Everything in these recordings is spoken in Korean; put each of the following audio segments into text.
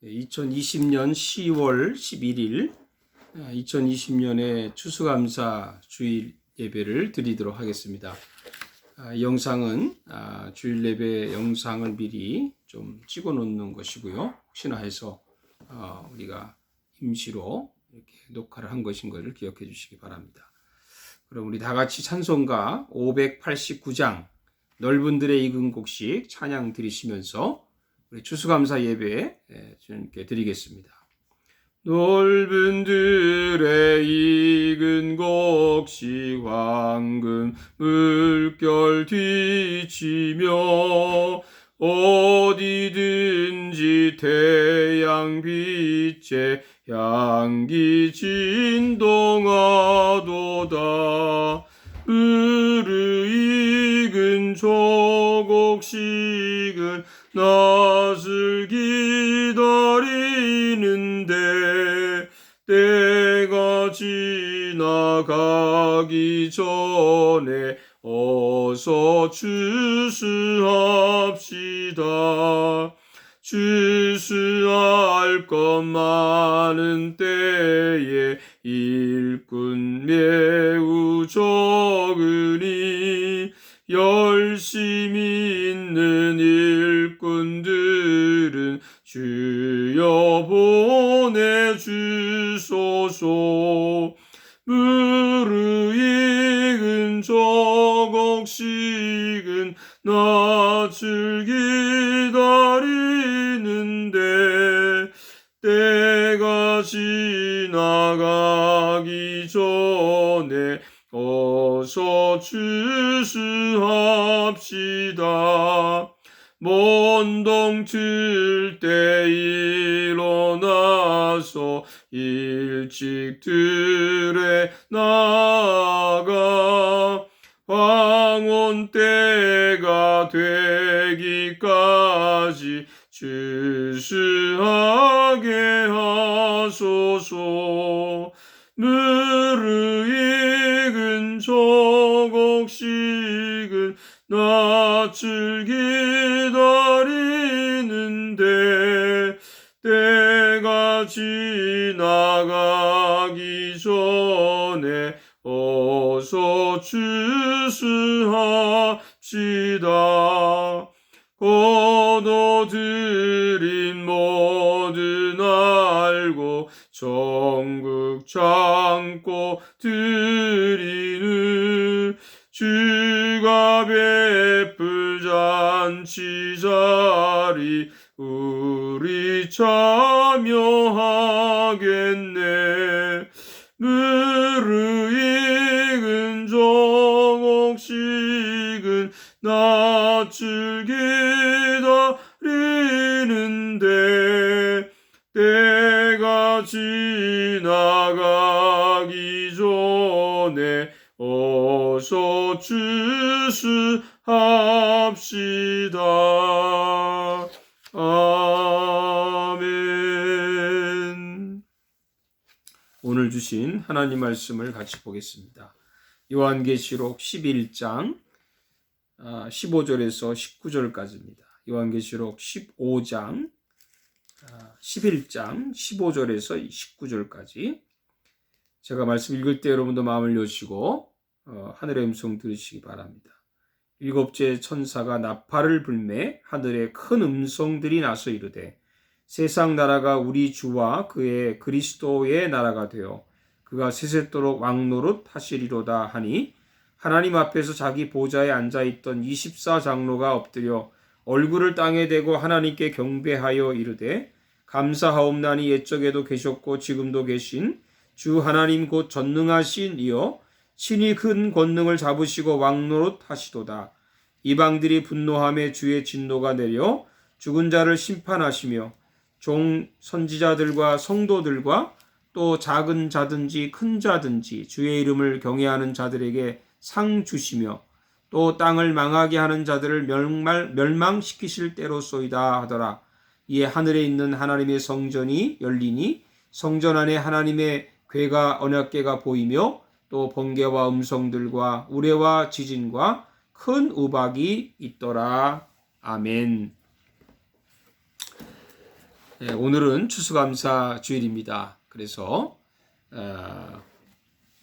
2020년 10월 11일 2020년의 추수감사 주일 예배를 드리도록 하겠습니다. 이 영상은 주일 예배 영상을 미리 좀 찍어 놓는 것이고요. 혹시나 해서 우리가 임시로 이렇게 녹화를 한 것인 것을 기억해 주시기 바랍니다. 그럼 우리 다 같이 찬송가 589장 넓은 들의 익은 곡식 찬양 드리시면서 우리 추수감사 예배 주님께 드리겠습니다. 넓은 들의 익은 곡식 황금 물결 뒤치며 어디든지 태양 빛에 향기 진동하도다. 무르익은 저 곡식은 낫을 기다리는데 때가 지나가기 전에 어서 추수합시다. 추수할 것 많은 때에 일꾼 매우 적으니 열심히 있는 일꾼들은 주여 보내주소서. 무르익은 저 곡식은 낫을 기다리는데 때가 지나가기 전에 어서 추수합시다. 먼 동틀 때 일어나서 일찍 들에 나가 황혼 때가 되기까지 추수하게 하소서. 무르익은 저 곡식은 낫을 기다리는데 때가 지나가기 전에 어서 추수합시다. 거둬들인 뭐든 알고 전국 창고 드리는 주가 베풀 잔치 자리 우리 참여하겠네. 무르익은 저 곡식은 낫을 기다리는데 때가 지나가기 전에 어서 추수합시다. 아멘. 오늘 주신 하나님 말씀을 같이 보겠습니다. 요한계시록 11장 15절에서 19절까지입니다. 요한계시록 15장 11장 15절에서 19절까지 제가 말씀 읽을 때 여러분도 마음을 여시고 하늘의 음성 들으시기 바랍니다. 일곱째 천사가 나팔을 불매 하늘에 큰 음성들이 나서 이르되 세상 나라가 우리 주와 그의 그리스도의 나라가 되어 그가 세세토록 왕노릇 하시리로다 하니 하나님 앞에서 자기 보좌에 앉아있던 24장로가 엎드려 얼굴을 땅에 대고 하나님께 경배하여 이르되 감사하옵나니 옛적에도 계셨고 지금도 계신 주 하나님 곧 전능하신 이여 친히 큰 권능을 잡으시고 왕노릇 하시도다. 이방들이 분노하며 주의 진노가 내려 죽은 자를 심판하시며 종 선지자들과 성도들과 또 작은 자든지 큰 자든지 주의 이름을 경외하는 자들에게 상 주시며 또 땅을 망하게 하는 자들을 멸망시키실 때로소이다 하더라. 이에 하늘에 있는 하나님의 성전이 열리니 성전 안에 하나님의 궤가 언약궤가 보이며 또 번개와 음성들과 우레와 지진과 큰 우박이 있더라. 아멘. 오늘은 추수감사 주일입니다. 그래서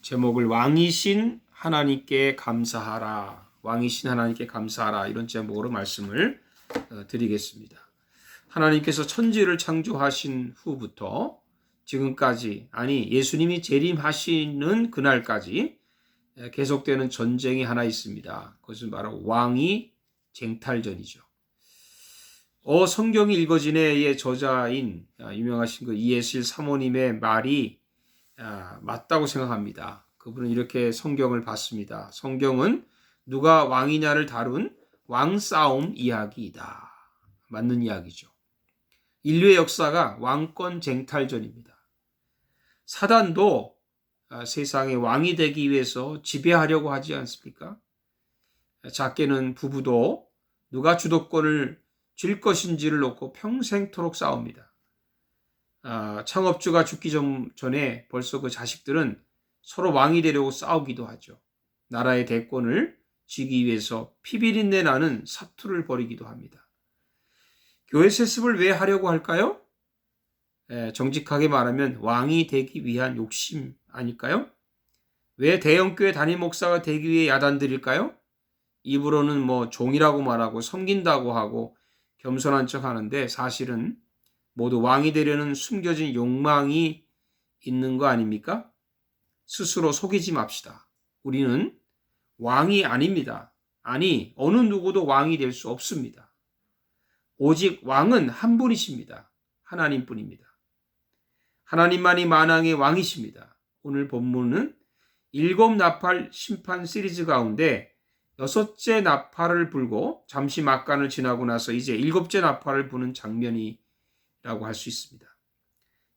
제목을 왕이신 하나님께 감사하라, 왕이신 하나님께 감사하라, 이런 제목으로 말씀을 드리겠습니다. 하나님께서 천지를 창조하신 후부터 지금까지, 아니 예수님이 재림하시는 그날까지 계속되는 전쟁이 하나 있습니다. 그것은 바로 왕위 쟁탈전이죠. 성경이 읽어지네의 저자인 유명하신 그 이해실 사모님의 말이 맞다고 생각합니다. 그분은 이렇게 성경을 봤습니다. 성경은 누가 왕이냐를 다룬 왕싸움 이야기이다. 맞는 이야기죠. 인류의 역사가 왕권 쟁탈전입니다. 사단도 세상의 왕이 되기 위해서 지배하려고 하지 않습니까? 작게는 부부도 누가 주도권을 질 것인지를 놓고 평생토록 싸웁니다. 창업주가 죽기 전에 벌써 그 자식들은 서로 왕이 되려고 싸우기도 하죠. 나라의 대권을 쥐기 위해서 피비린내 나는 사투를 벌이기도 합니다. 교회 세습을 왜 하려고 할까요? 정직하게 말하면 왕이 되기 위한 욕심 아닐까요? 왜 대형교회 담임 목사가 되기 위해 야단들일까요? 입으로는 종이라고 말하고 섬긴다고 하고 겸손한 척 하는데 사실은 모두 왕이 되려는 숨겨진 욕망이 있는 거 아닙니까? 스스로 속이지 맙시다. 우리는 왕이 아닙니다. 아니, 어느 누구도 왕이 될 수 없습니다. 오직 왕은 한 분이십니다. 하나님뿐입니다. 하나님만이 만왕의 왕이십니다. 오늘 본문은 7나팔 심판 시리즈 가운데 6째 나팔을 불고 잠시 막간을 지나고 나서 이제 7째 나팔을 부는 장면이라고 할 수 있습니다.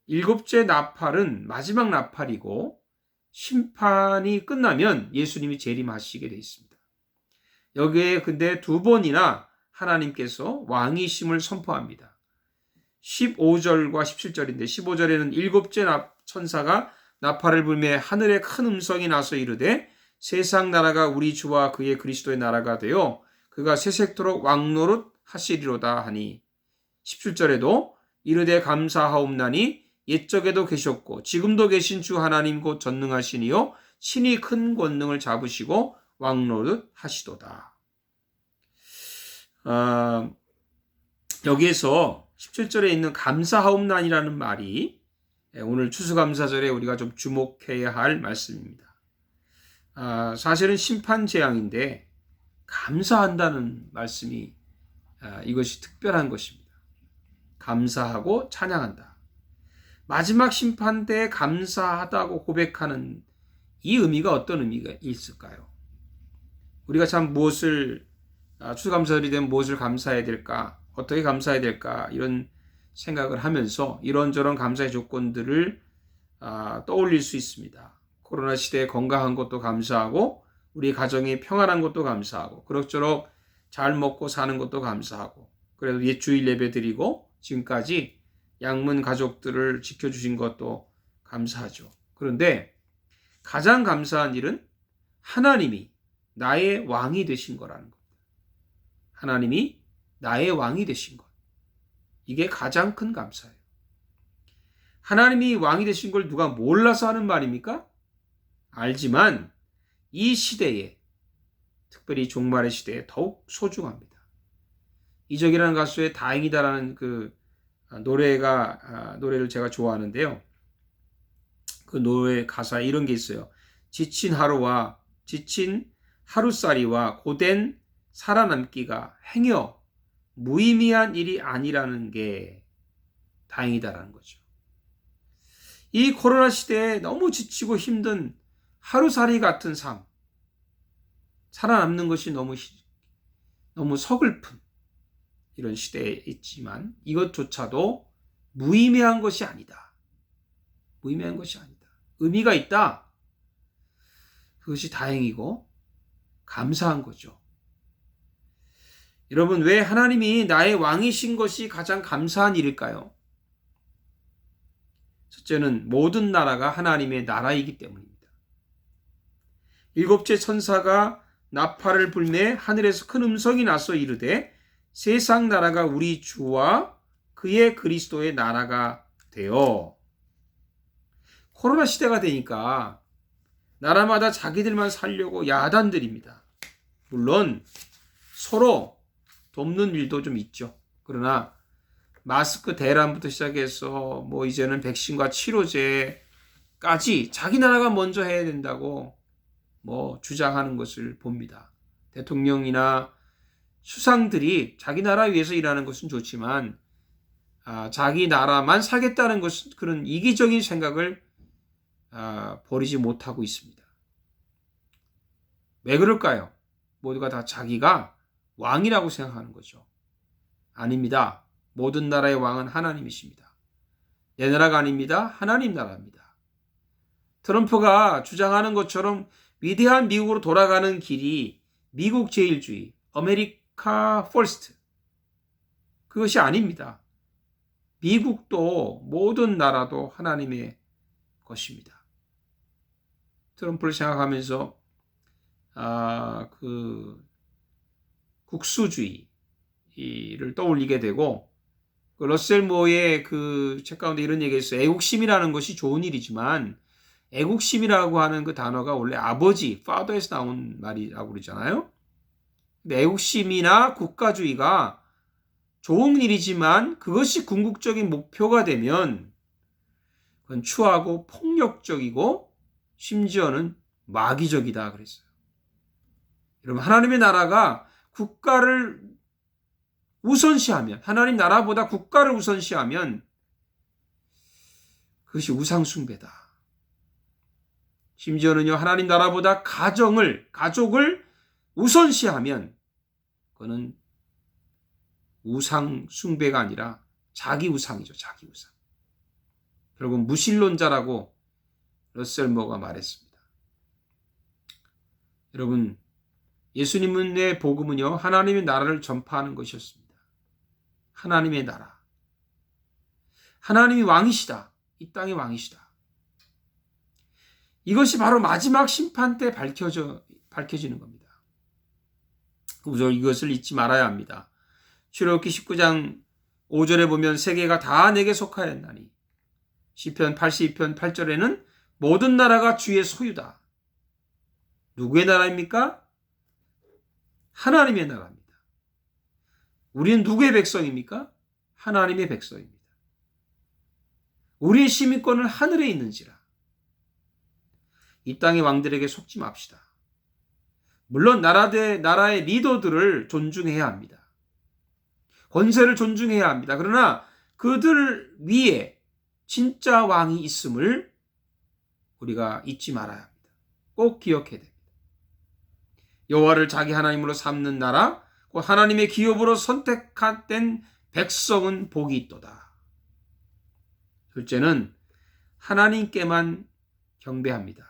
7째 나팔은 마지막 나팔이고 심판이 끝나면 예수님이 재림하시게 되어 있습니다. 여기에 근데 2번이나 하나님께서 왕이심을 선포합니다. 15절과 17절인데 15절에는 7째 천사가 나팔을 불매 하늘에 큰 음성이 나서 이르되 세상 나라가 우리 주와 그의 그리스도의 나라가 되어 그가 세세토록 왕노릇 하시리로다 하니 17절에도 이르되 감사하옵나니 옛적에도 계셨고 지금도 계신 주 하나님 곧 전능하시니요 친히 큰 권능을 잡으시고 왕노릇 하시도다. 여기에서 17절에 있는 감사하옵나니라는 말이 오늘 추수감사절에 우리가 좀 주목해야 할 말씀입니다. 사실은 심판 재앙인데 감사한다는 말씀이 이것이 특별한 것입니다. 감사하고 찬양한다. 마지막 심판 때 감사하다고 고백하는 이 의미가 어떤 의미가 있을까요? 우리가 참 추수감사절이 되면 무엇을 감사해야 될까? 어떻게 감사해야 될까? 이런 생각을 하면서 이런저런 감사의 조건들을 떠올릴 수 있습니다. 코로나 시대에 건강한 것도 감사하고 우리 가정이 평안한 것도 감사하고 그럭저럭 잘 먹고 사는 것도 감사하고 그래도 주일 예배 드리고 지금까지 양문 가족들을 지켜주신 것도 감사하죠. 그런데 가장 감사한 일은 하나님이 나의 왕이 되신 거라는 겁니다. 하나님이 나의 왕이 되신 것. 이게 가장 큰 감사예요. 하나님이 왕이 되신 걸 누가 몰라서 하는 말입니까? 알지만 이 시대에, 특별히 종말의 시대에 더욱 소중합니다. 이적이라는 가수의 다행이다라는 그 노래를 제가 좋아하는데요. 그 노래 가사에 이런 게 있어요. 지친 하루살이와 고된 살아남기가 행여 무의미한 일이 아니라는 게 다행이다라는 거죠. 이 코로나 시대에 너무 지치고 힘든 하루살이 같은 삶, 살아남는 것이 너무 서글픈 이런 시대에 있지만 이것조차도 무의미한 것이 아니다. 무의미한 것이 아니다. 의미가 있다. 그것이 다행이고 감사한 거죠. 여러분, 왜 하나님이 나의 왕이신 것이 가장 감사한 일일까요? 첫째는 모든 나라가 하나님의 나라이기 때문입니다. 7째 천사가 나팔을 불매 하늘에서 큰 음성이 나서 이르되 세상 나라가 우리 주와 그의 그리스도의 나라가 되어 코로나 시대가 되니까 나라마다 자기들만 살려고 야단들입니다. 물론 서로 돕는 일도 좀 있죠. 그러나 마스크 대란부터 시작해서 뭐 이제는 백신과 치료제까지 자기 나라가 먼저 해야 된다고 뭐 주장하는 것을 봅니다. 대통령이나 수상들이 자기 나라 위해서 일하는 것은 좋지만 자기 나라만 살겠다는 것은 그런 이기적인 생각을 버리지 못하고 있습니다. 왜 그럴까요? 모두가 다 자기가 왕이라고 생각하는 거죠. 아닙니다. 모든 나라의 왕은 하나님이십니다. 내 나라가 아닙니다. 하나님 나라입니다. 트럼프가 주장하는 것처럼 위대한 미국으로 돌아가는 길이 미국 제일주의, 아메리카 퍼스트, 그것이 아닙니다. 미국도 모든 나라도 하나님의 것입니다. 트럼프를 생각하면서 그 국수주의를 떠올리게 되고, 그 러셀 모어의 그 책 가운데 이런 얘기가 있어요. 애국심이라는 것이 좋은 일이지만 애국심이라고 하는 그 단어가 원래 아버지, father에서 나온 말이라고 그러잖아요. 근데 애국심이나 국가주의가 좋은 일이지만 그것이 궁극적인 목표가 되면 그건 추하고 폭력적이고 심지어는 마귀적이다 그랬어요. 여러분, 하나님의 나라가 국가를 우선시하면, 하나님 나라보다 국가를 우선시하면 그것이 우상숭배다. 심지어는요, 하나님 나라보다 가족을 우선시하면 그거는 우상숭배가 아니라 자기 우상이죠. 자기 우상. 결국 무신론자라고 러셀 모어가 말했습니다. 여러분, 예수님의 복음은요, 하나님의 나라를 전파하는 것이었습니다. 하나님의 나라. 하나님이 왕이시다. 이 땅의 왕이시다. 이것이 바로 마지막 심판 때 밝혀지는 겁니다. 우선 이것을 잊지 말아야 합니다. 출애굽기 19장 5절에 보면 세계가 다 내게 속하였나니, 시편 82편 8절에는 모든 나라가 주의 소유다. 누구의 나라입니까? 하나님의 나라입니다. 우리는 누구의 백성입니까? 하나님의 백성입니다. 우리의 시민권은 하늘에 있는지라. 이 땅의 왕들에게 속지 맙시다. 물론 나라의 리더들을 존중해야 합니다. 권세를 존중해야 합니다. 그러나 그들 위에 진짜 왕이 있음을 우리가 잊지 말아야 합니다. 꼭 기억해야 됩니다. 여호와를 자기 하나님으로 삼는 나라, 곧 하나님의 기업으로 선택된 백성은 복이 있도다. 둘째는 하나님께만 경배합니다.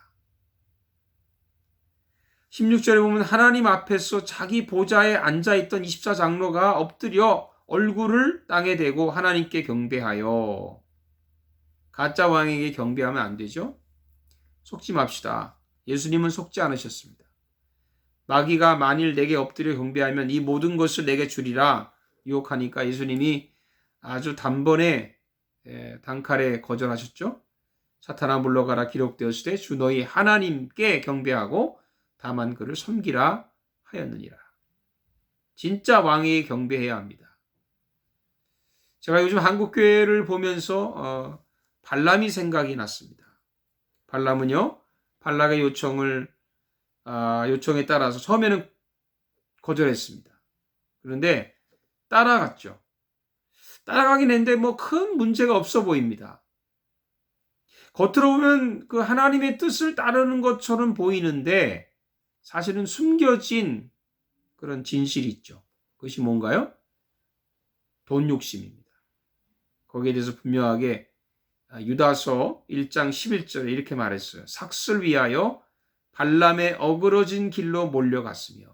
16절에 보면 하나님 앞에서 자기 보좌에 앉아있던 24장로가 엎드려 얼굴을 땅에 대고 하나님께 경배하여. 가짜 왕에게 경배하면 안 되죠. 속지 맙시다. 예수님은 속지 않으셨습니다. 마귀가 만일 내게 엎드려 경배하면 이 모든 것을 내게 주리라 유혹하니까 예수님이 아주 단번에 단칼에 거절하셨죠. 사탄아 물러가라 기록되었을 때 주 너희 하나님께 경배하고 다만 그를 섬기라 하였느니라. 진짜 왕에게 경배해야 합니다. 제가 요즘 한국교회를 보면서 발람이 생각이 났습니다. 발람은요, 발락의 요청에 따라서 처음에는 거절했습니다. 그런데 따라갔죠. 따라가긴 했는데 뭐 큰 문제가 없어 보입니다. 겉으로 보면 그 하나님의 뜻을 따르는 것처럼 보이는데 사실은 숨겨진 그런 진실이 있죠. 그것이 뭔가요? 돈 욕심입니다. 거기에 대해서 분명하게 유다서 1장 11절에 이렇게 말했어요. 삭슬 위하여 발람의 어그러진 길로 몰려갔으며.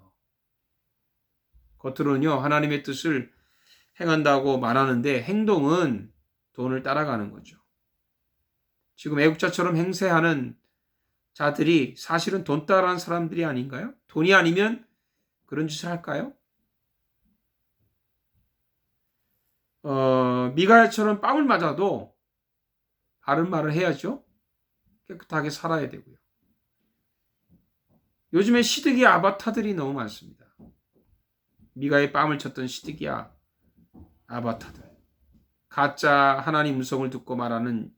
겉으로는요, 하나님의 뜻을 행한다고 말하는데 행동은 돈을 따라가는 거죠. 지금 애국자처럼 행세하는 자들이 사실은 돈 따라가는 사람들이 아닌가요? 돈이 아니면 그런 짓을 할까요? 미가야처럼 뺨을 맞아도 바른 말을 해야죠. 깨끗하게 살아야 되고요. 요즘에 시드기 아바타들이 너무 많습니다. 미가에 뺨을 쳤던 시드기야 아바타들. 가짜 하나님 음성을 듣고 말하는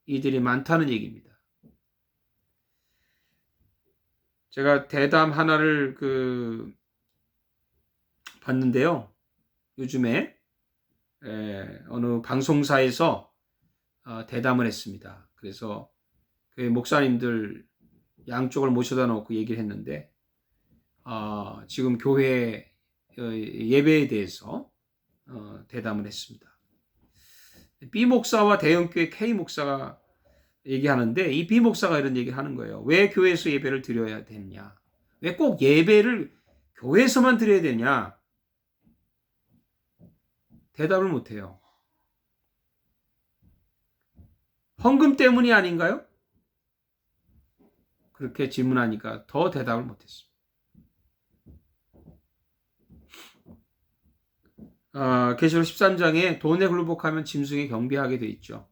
이들이 많다는 얘기입니다. 제가 대담 하나를 봤는데요. 요즘에 어느 방송사에서 대담을 했습니다. 그래서 그 목사님들 양쪽을 모셔다 놓고 얘기를 했는데 지금 교회 예배에 대해서 대담을 했습니다. B 목사와 대형교회 K 목사가 얘기하는데 이 B 목사가 이런 얘기를 하는 거예요. 왜 교회에서 예배를 드려야 되냐? 왜 꼭 예배를 교회에서만 드려야 되냐? 대답을 못해요. 헌금 때문이 아닌가요? 그렇게 질문하니까 더 대답을 못했습니다. 계시록 13장에 돈에 굴복하면 짐승에 경배하게 돼 있죠.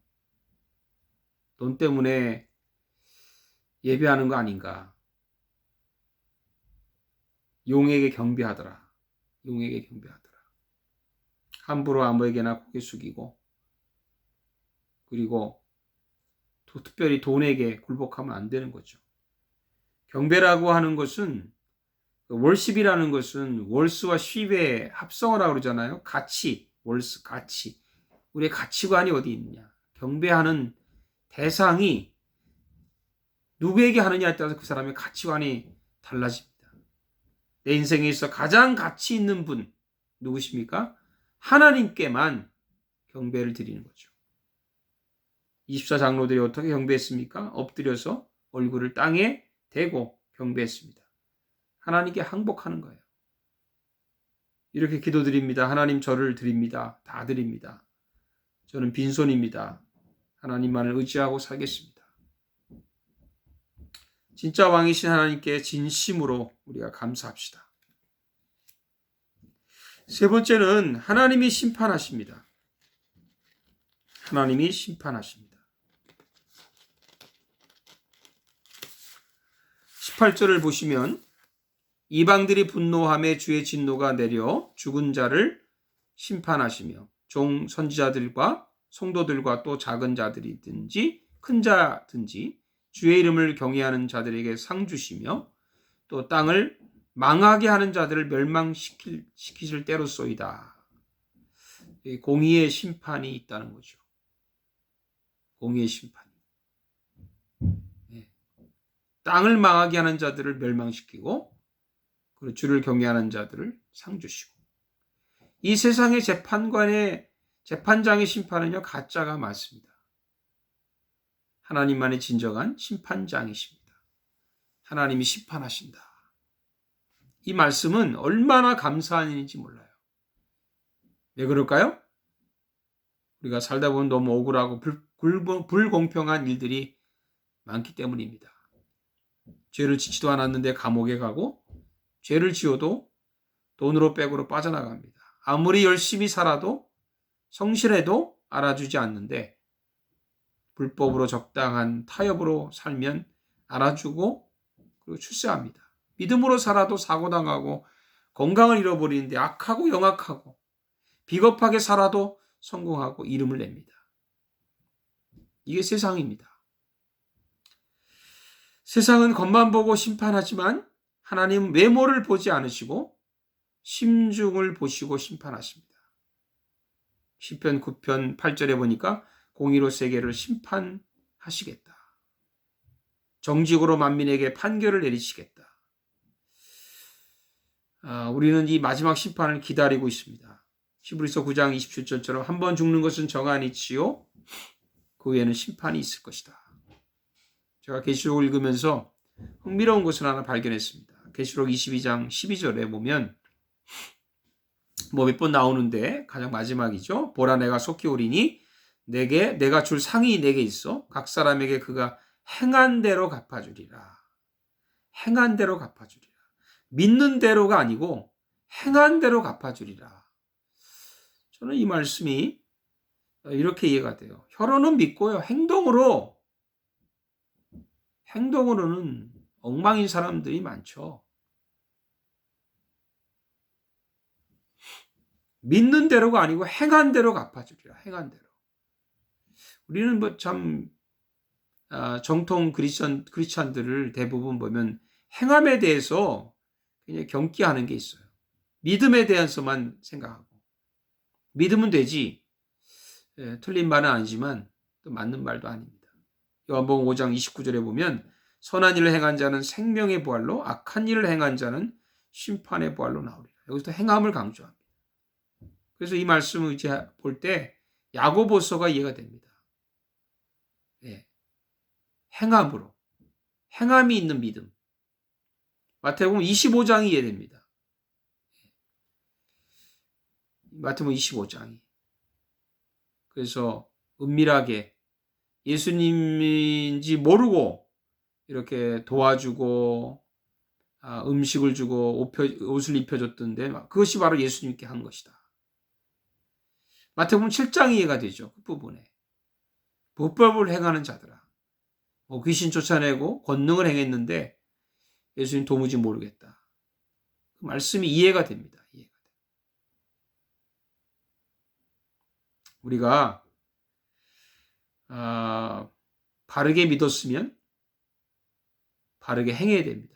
돈 때문에 예배하는 거 아닌가. 용에게 경배하더라. 용에게 경배하더라. 함부로 아무에게나 고개 숙이고 그리고 특별히 돈에게 굴복하면 안 되는 거죠. 경배라고 하는 것은 월십이라는 것은 월스와 쉽의 합성어라고 그러잖아요. 가치, 월스, 가치. 우리의 가치관이 어디 있느냐. 경배하는 대상이 누구에게 하느냐에 따라서 그 사람의 가치관이 달라집니다. 내 인생에 있어 가장 가치 있는 분 누구십니까? 하나님께만 경배를 드리는 거죠. 24장로들이 어떻게 경배했습니까? 엎드려서 얼굴을 땅에 대고 경배했습니다. 하나님께 항복하는 거예요. 이렇게 기도드립니다. 하나님 저를 드립니다. 다 드립니다. 저는 빈손입니다. 하나님만을 의지하고 살겠습니다. 진짜 왕이신 하나님께 진심으로 우리가 감사합시다. 세 번째는 하나님이 심판하십니다. 하나님이 심판하십니다. 18절을 보시면 이방들이 분노함에 주의 진노가 내려 죽은 자를 심판하시며 종 선지자들과 성도들과 또 작은 자들이든지 큰 자든지 주의 이름을 경외하는 자들에게 상 주시며 또 땅을 망하게 하는 자들을 멸망시키실 때로소이다. 공의의 심판이 있다는 거죠. 공의의 심판이. 땅을 망하게 하는 자들을 멸망시키고 그리고 주를 경외하는 자들을 상 주시고 이 세상의 재판장의 심판은요 가짜가 많습니다. 하나님만이 진정한 심판장이십니다. 하나님이 심판하신다. 이 말씀은 얼마나 감사한 일인지 몰라요. 왜 그럴까요? 우리가 살다 보면 너무 억울하고 불공평한 일들이 많기 때문입니다. 죄를 짓지도 않았는데 감옥에 가고 죄를 지어도 돈으로 백으로 빠져나갑니다. 아무리 열심히 살아도 성실해도 알아주지 않는데 불법으로 적당한 타협으로 살면 알아주고 그리고 출세합니다. 믿음으로 살아도 사고당하고 건강을 잃어버리는데 악하고 영악하고 비겁하게 살아도 성공하고 이름을 냅니다. 이게 세상입니다. 세상은 겉만 보고 심판하지만 하나님 외모를 보지 않으시고 심중을 보시고 심판하십니다. 시편 9편 8절에 보니까 공의로 세계를 심판하시겠다. 정직으로 만민에게 판결을 내리시겠다. 우리는 이 마지막 심판을 기다리고 있습니다. 히브리서 9장 27절처럼 한 번 죽는 것은 정한이지요. 그 후에는 심판이 있을 것이다. 제가 계시록을 읽으면서 흥미로운 것을 하나 발견했습니다. 계시록 22장 12절에 보면 몇 번 나오는데 가장 마지막이죠. 보라 내가 속히 오리니 내가 줄 상이 내게 있어 각 사람에게 그가 행한 대로 갚아주리라. 행한 대로 갚아주리라. 믿는 대로가 아니고 행한 대로 갚아주리라. 저는 이 말씀이 이렇게 이해가 돼요. 혀로는 믿고요. 행동으로는 엉망인 사람들이 많죠. 믿는 대로가 아니고 행한 대로 갚아주리라. 행한 대로. 우리는 참 정통 크리스찬들을 대부분 보면 행함에 대해서 그냥 경기하는 게 있어요. 믿음에 대해서만 생각하고. 믿으면 되지. 틀린 말은 아니지만 또 맞는 말도 아닙니다. 요한복음 5장 29절에 보면 선한 일을 행한 자는 생명의 부활로 악한 일을 행한 자는 심판의 부활로 나오리라. 여기서 행함을 강조합니다. 그래서 이 말씀을 이제 볼 때 야고보서가 이해가 됩니다. 행함으로. 행함이 있는 믿음. 마태복음 25장이 이해됩니다. 마태복음 25장이. 그래서 은밀하게 예수님인지 모르고 이렇게 도와주고 음식을 주고 옷을 입혀줬던데 그것이 바로 예수님께 한 것이다. 마태복음 7장이 이해가 되죠. 그 부분에. 불법을 행하는 자들아. 귀신 쫓아내고 권능을 행했는데 예수님 도무지 모르겠다. 그 말씀이 이해가 됩니다. 이해가 돼요. 우리가 바르게 믿었으면 바르게 행해야 됩니다.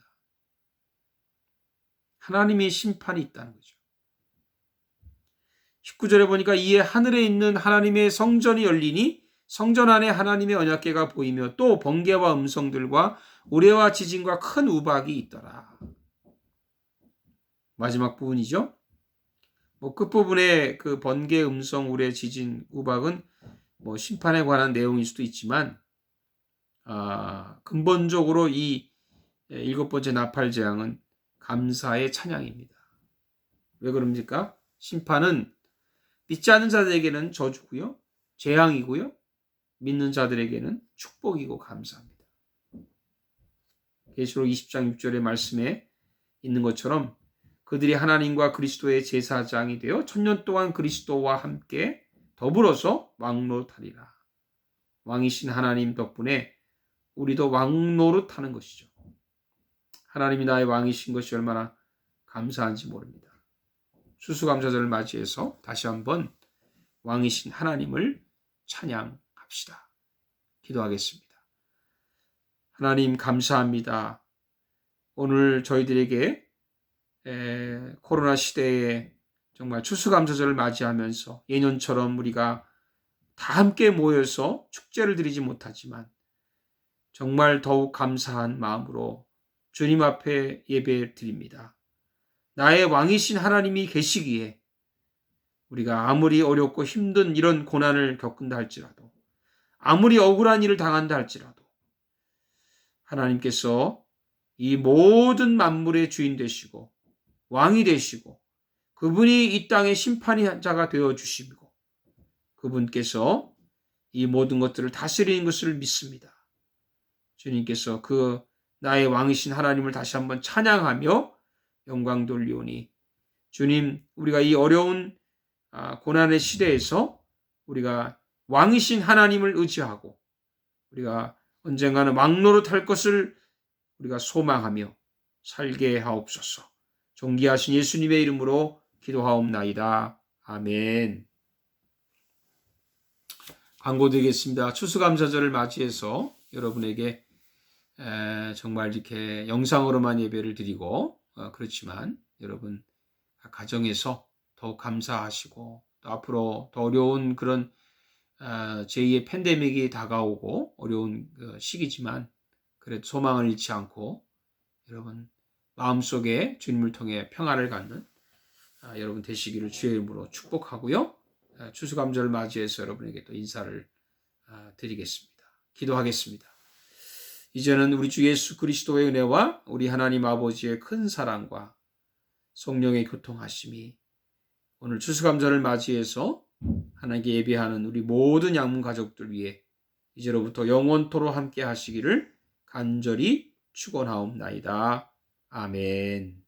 하나님의 심판이 있다는 거죠. 19절에 보니까 이에 하늘에 있는 하나님의 성전이 열리니 성전 안에 하나님의 언약궤가 보이며 또 번개와 음성들과 우레와 지진과 큰 우박이 있더라. 마지막 부분이죠. 끝부분에 그 번개, 음성, 우레, 지진, 우박은 심판에 관한 내용일 수도 있지만 근본적으로 이 7번째 나팔 재앙은 감사의 찬양입니다. 왜 그럽니까? 심판은 믿지 않는 자들에게는 저주고요. 재앙이고요. 믿는 자들에게는 축복이고 감사합니다. 계시록 20장 6절의 말씀에 있는 것처럼 그들이 하나님과 그리스도의 제사장이 되어 천년 동안 그리스도와 함께 더불어서 왕노릇하리라. 왕이신 하나님 덕분에 우리도 왕노릇하는 것이죠. 하나님이 나의 왕이신 것이 얼마나 감사한지 모릅니다. 추수감사절을 맞이해서 다시 한번 왕이신 하나님을 찬양합시다. 기도하겠습니다. 하나님 감사합니다. 오늘 저희들에게 코로나 시대에 정말 추수감사절을 맞이하면서 예년처럼 우리가 다 함께 모여서 축제를 드리지 못하지만 정말 더욱 감사한 마음으로 주님 앞에 예배 드립니다. 나의 왕이신 하나님이 계시기에 우리가 아무리 어렵고 힘든 이런 고난을 겪는다 할지라도 아무리 억울한 일을 당한다 할지라도 하나님께서 이 모든 만물의 주인 되시고 왕이 되시고 그분이 이 땅의 심판자가 되어주시고 그분께서 이 모든 것들을 다스리는 것을 믿습니다. 주님께서 그 나의 왕이신 하나님을 다시 한번 찬양하며 영광 돌리오니 주님 우리가 이 어려운 고난의 시대에서 우리가 왕이신 하나님을 의지하고 우리가 언젠가는 왕노릇할 것을 우리가 소망하며 살게 하옵소서. 존귀하신 예수님의 이름으로 기도하옵나이다. 아멘. 광고 드리겠습니다. 추수감사절을 맞이해서 여러분에게 정말 이렇게 영상으로만 예배를 드리고 그렇지만 여러분 가정에서 더욱 감사하시고 또 앞으로 더 어려운 그런 제2의 팬데믹이 다가오고 어려운 시기지만 그래도 소망을 잃지 않고 여러분 마음속에 주님을 통해 평안을 갖는 여러분 되시기를 주의 이름으로 축복하고요. 추수감사를 맞이해서 여러분에게 또 인사를 드리겠습니다. 기도하겠습니다. 이제는 우리 주 예수 그리스도의 은혜와 우리 하나님 아버지의 큰 사랑과 성령의 교통하심이 오늘 추수감사를 맞이해서 하나님께 예배하는 우리 모든 양문 가족들 위해 이제로부터 영원토록 함께 하시기를 간절히 축원하옵나이다. 아멘.